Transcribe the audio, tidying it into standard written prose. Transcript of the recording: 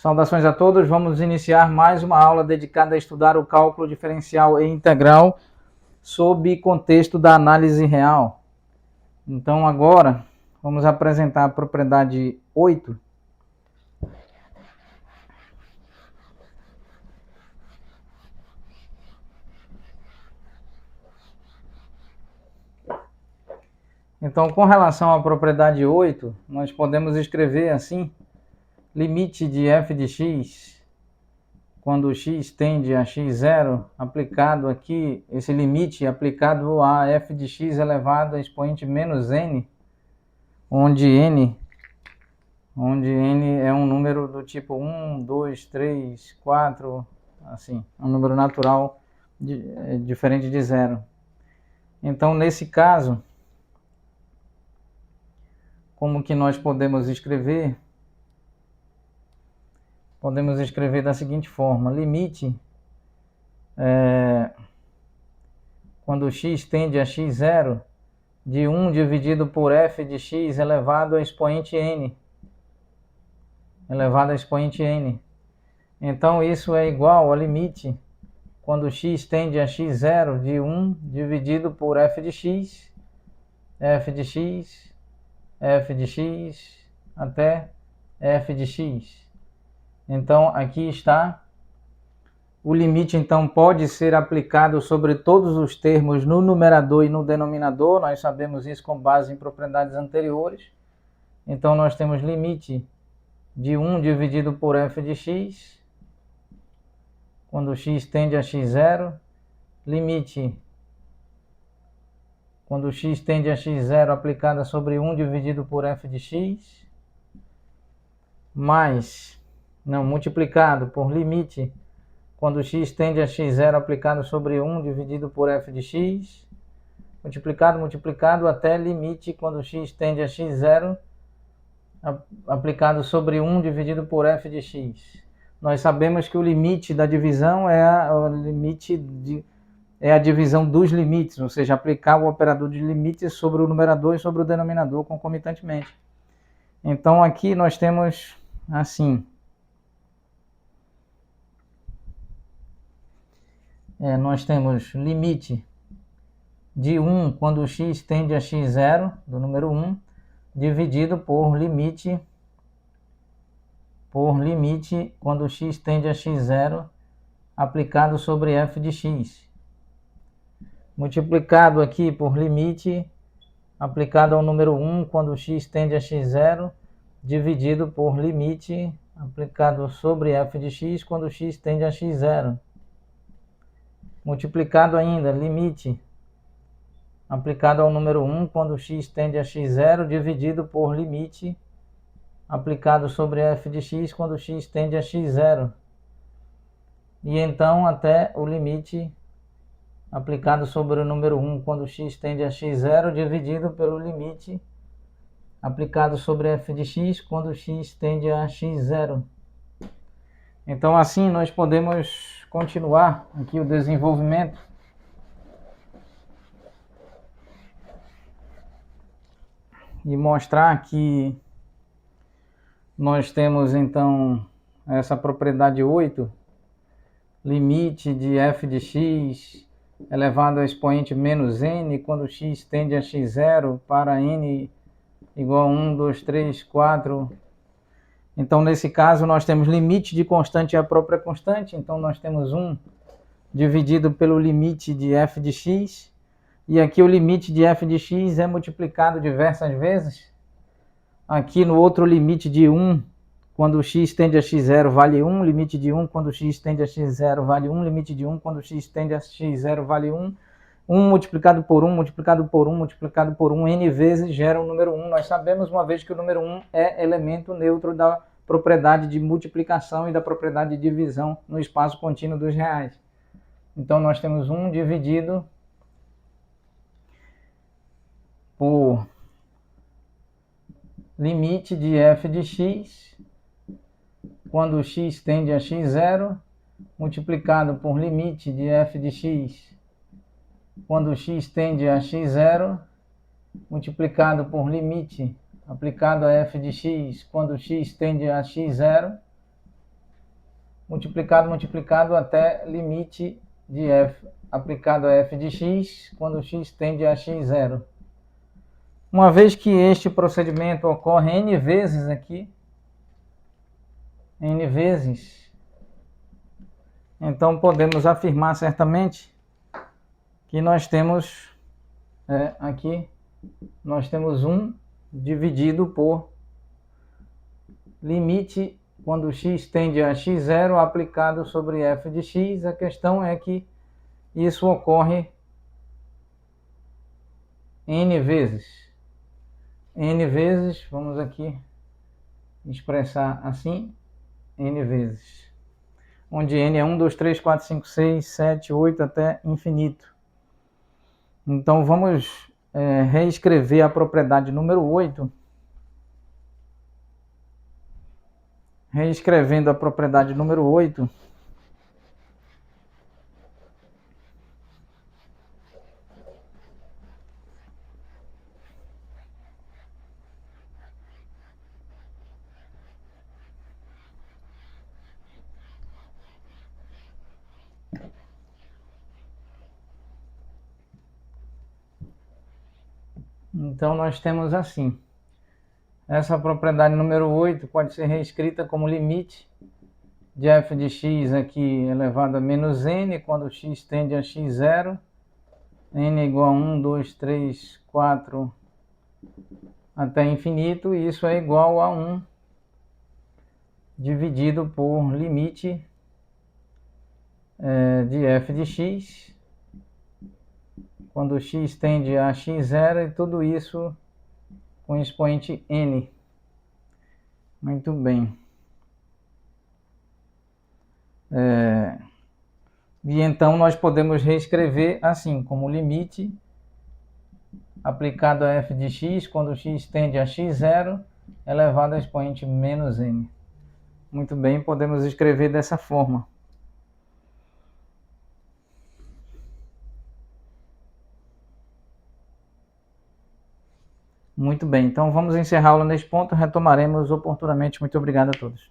Saudações a todos, vamos iniciar mais uma aula dedicada a estudar o cálculo diferencial e integral sob contexto da análise real. Então agora vamos apresentar a propriedade 8. Então, com relação à propriedade 8, nós podemos escrever assim: limite de f de x, quando x tende a x0, aplicado aqui, esse limite aplicado a f de x elevado a expoente menos n, onde n é um número do tipo 1, 2, 3, 4, assim, um número natural diferente de zero. Então, nesse caso, como que nós podemos escrever? Podemos escrever da seguinte forma: limite, quando x tende a x0, de 1 dividido por f de x elevado a expoente n. Então, isso é igual a limite, quando x tende a x0, de 1 dividido por f de x, até f de x. Então, aqui está. O limite, então, pode ser aplicado sobre todos os termos no numerador e no denominador. Nós sabemos isso com base em propriedades anteriores. Então, nós temos limite de 1 dividido por f de x, quando x tende a x0. Limite, quando x tende a x0, aplicada sobre 1 dividido por f de x, multiplicado por limite, quando x tende a x0, aplicado sobre 1 dividido por f de x, multiplicado até limite, quando x tende a x0, aplicado sobre 1 dividido por f de x. Nós sabemos que o limite da divisão é a divisão dos limites, ou seja, aplicar o operador de limites sobre o numerador e sobre o denominador concomitantemente. Então, aqui nós temos assim: nós temos limite de 1 quando x tende a x0, do número 1, dividido por limite quando x tende a x0, aplicado sobre f de x. Multiplicado aqui por limite aplicado ao número 1 quando x tende a x0, dividido por limite aplicado sobre f de x quando x tende a x0. Multiplicado ainda limite aplicado ao número 1 quando x tende a x0, dividido por limite aplicado sobre f de x quando x tende a x0. E então até o limite aplicado sobre o número 1 quando x tende a x0, dividido pelo limite aplicado sobre f de x quando x tende a x0. Então, assim, nós podemos continuar aqui o desenvolvimento. E mostrar que nós temos, então, essa propriedade 8, limite de f de x elevado a expoente menos n, quando x tende a x0 para n igual a 1, 2, 3, 4. Então, nesse caso, nós temos limite de constante e a própria constante. Então, nós temos 1 dividido pelo limite de f de x. E aqui o limite de f de x é multiplicado diversas vezes. Aqui no outro limite de 1, quando x tende a x0 vale 1, limite de 1 quando x tende a x0 vale 1, limite de 1 quando x tende a x0 vale 1. 1 multiplicado por 1, multiplicado por 1, multiplicado por 1, n vezes gera o número 1. Nós sabemos, uma vez, que o número 1 é elemento neutro da propriedade de multiplicação e da propriedade de divisão no espaço contínuo dos reais. Então, nós temos 1 dividido por limite de f de x, quando x tende a x0, multiplicado por limite de f de x, quando x tende a x0, multiplicado por limite aplicado a f de x, quando x tende a x0, multiplicado até limite de f aplicado a f de x quando x tende a x0. Uma vez que este procedimento ocorre n vezes aqui, n vezes, então podemos afirmar certamente que nós temos aqui, nós temos 1 dividido por limite quando x tende a x0 aplicado sobre f de x. A questão é que isso ocorre n vezes. N vezes, vamos aqui expressar assim, n vezes. Onde n é 1, 2, 3, 4, 5, 6, 7, 8 até infinito. Então vamos reescrever a propriedade número 8. Reescrevendo a propriedade número 8, então nós temos assim. Essa propriedade número 8 pode ser reescrita como limite de f de x aqui elevado a menos n, quando x tende a x0, n igual a 1, 2, 3, 4 até infinito, e isso é igual a 1 dividido por limite de f de x, quando x tende a x0, e tudo isso com expoente n. Muito bem. E então nós podemos reescrever assim, como limite aplicado a f de x, quando x tende a x0, elevado a expoente menos n. Muito bem, podemos escrever dessa forma. Muito bem, então vamos encerrar a aula neste ponto, retomaremos oportunamente. Muito obrigado a todos.